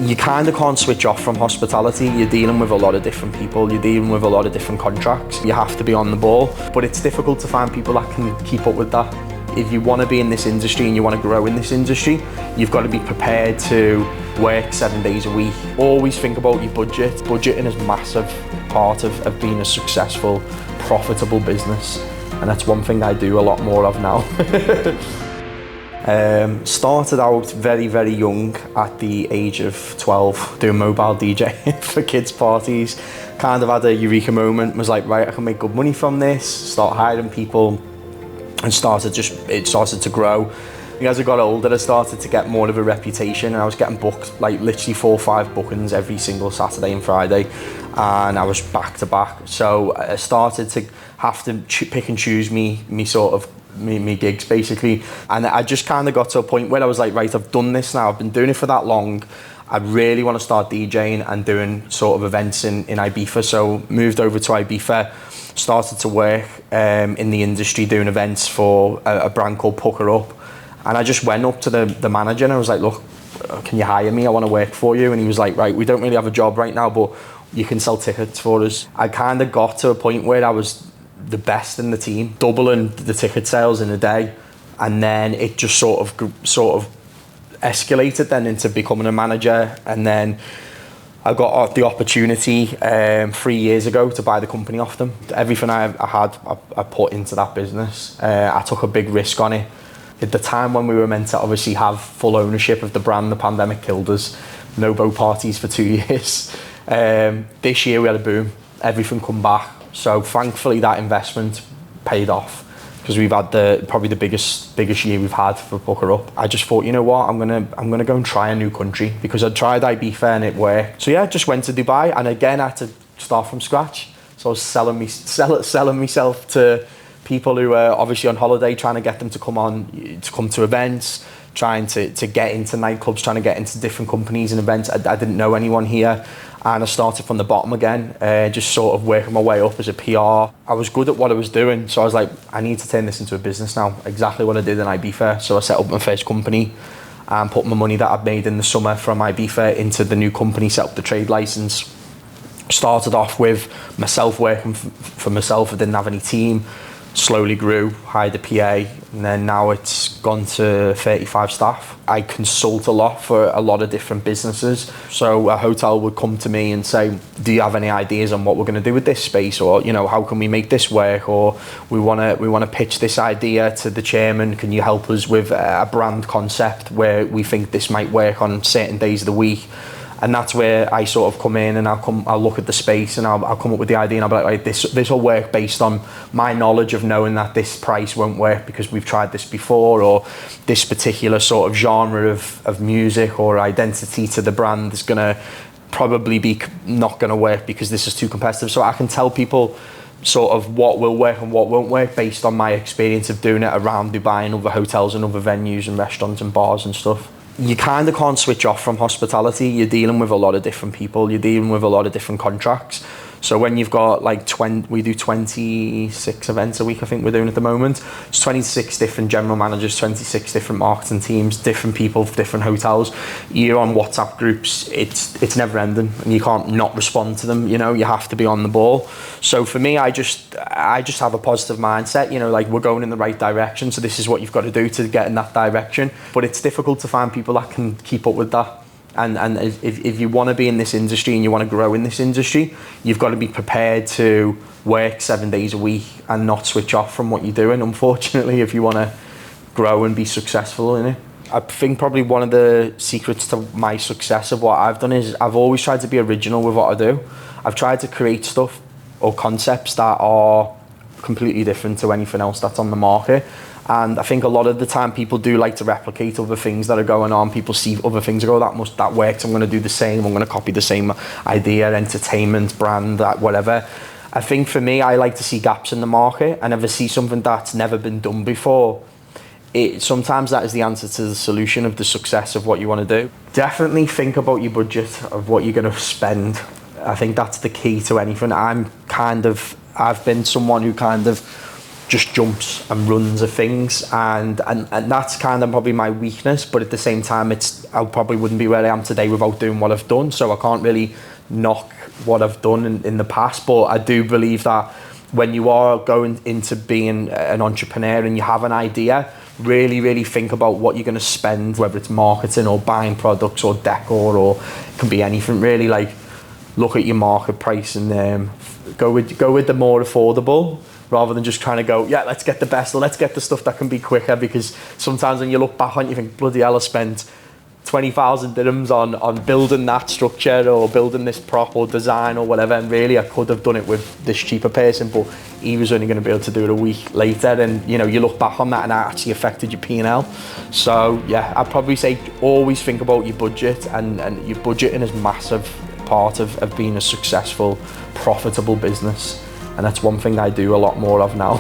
You kind of can't switch off from hospitality. You're dealing with a lot of different people, you're dealing with a lot of different contracts. You have to be on the ball, but it's difficult to find people that can keep up with that. If you want to be in this industry and you want to grow in this industry, you've got to be prepared to work 7 days a week. Always think about your budget. Budgeting is a massive part of being a successful, profitable business. And that's one thing I do a lot more of now. Started out very, very young at the age of 12 doing mobile DJ for kids' parties. Kind of had a eureka moment, was like, right, I can make good money from this, start hiring people, and it started to grow. As I got older, I started to get more of a reputation, and I was getting booked, like literally 4 or 5 bookings every single Saturday and Friday, and I was back to back. So I started to have to pick and choose me gigs basically, and I just kind of got to a point where I was like, right, I've done this now, I've been doing it for that long, I really want to start DJing and doing sort of events in Ibiza. So moved over to Ibiza, started to work in the industry doing events for a brand called Pucker Up, and I just went up to the manager and I was like, look, can you hire me? I want to work for you. And he was like, right, we don't really have a job right now, but you can sell tickets for us. I kind of got to a point where I was the best in the team, doubling the ticket sales in a day, and then it just sort of escalated then into becoming a manager. And then I got the opportunity 3 years ago to buy the company off them. Everything I had, I put into that business. I took a big risk on it. At the time when we were meant to obviously have full ownership of the brand, the pandemic killed us. No boat parties for 2 years. This year we had a boom. Everything come back. So thankfully that investment paid off, because we've had probably the biggest year we've had for Pucker Up. I just thought, you know what, I'm gonna go and try a new country, because I tried Ibiza and it worked. So yeah, I just went to Dubai, and again I had to start from scratch. So I was selling myself to people who are obviously on holiday, trying to get them to come to events, trying to get into nightclubs, trying to get into different companies and events. I didn't know anyone here, and I started from the bottom again, just sort of working my way up as a PR. I was good at what I was doing, so I was like, I need to turn this into a business now. Exactly what I did in Ibiza. So I set up my first company and put my money that I'd made in the summer from Ibiza into the new company, set up the trade license. Started off with myself working for myself. I didn't have any team. Slowly grew, hired a PA, and then now it's gone to 35 staff. I consult a lot for a lot of different businesses. So a hotel would come to me and say, do you have any ideas on what we're going to do with this space? Or, you know, how can we make this work? Or we want to pitch this idea to the chairman. Can you help us with a brand concept where we think this might work on certain days of the week? And that's where I sort of come in, and I'll look at the space, and I'll come up with the idea, and I'll be like, right, this will work based on my knowledge of knowing that this price won't work because we've tried this before, or this particular sort of genre of music or identity to the brand is gonna probably be not gonna work because this is too competitive. So I can tell people sort of what will work and what won't work based on my experience of doing it around Dubai and other hotels and other venues and restaurants and bars and stuff. You kind of can't switch off from hospitality. You're dealing with a lot of different people. You're dealing with a lot of different contracts. So when you've got like we do 26 events a week, I think we're doing at the moment. It's 26 different general managers, 26 different marketing teams, different people, different hotels. You're on WhatsApp groups. It's never ending, and you can't not respond to them. You know, you have to be on the ball. So for me, I just have a positive mindset. You know, like, we're going in the right direction. So this is what you've got to do to get in that direction. But it's difficult to find people that can keep up with that. And if you want to be in this industry and you want to grow in this industry, you've got to be prepared to work 7 days a week and not switch off from what you're doing, unfortunately, if you want to grow and be successful in it. I think probably one of the secrets to my success of what I've done is I've always tried to be original with what I do. I've tried to create stuff or concepts that are completely different to anything else that's on the market. And I think a lot of the time people do like to replicate other things that are going on. People see other things and go, that works, I'm going to do the same, I'm going to copy the same idea, entertainment, brand, that whatever. I think for me, I like to see gaps in the market, and if I see something that's never been done before, sometimes that is the answer to the solution of the success of what you want to do. Definitely think about your budget of what you're going to spend. I think that's the key to anything. I've been someone who kind of just jumps and runs of things, and that's kind of probably my weakness. But at the same time, I probably wouldn't be where I am today without doing what I've done, so I can't really knock what I've done in the past. But I do believe that when you are going into being an entrepreneur and you have an idea, really think about what you're going to spend, whether it's marketing or buying products or decor, or it can be anything really. Like, look at your market price and go with the more affordable, rather than just trying to go, yeah, let's get the best, or let's get the stuff that can be quicker. Because sometimes when you look back on it, you think, bloody hell, I spent 20,000 dirhams on building that structure or building this prop or design or whatever, and really I could have done it with this cheaper person, but he was only going to be able to do it a week later. And you know, you look back on that and that actually affected your P&L. So yeah, I'd probably say always think about your budget, and your budgeting is a massive part of being a successful, profitable business. And that's one thing I do a lot more of now.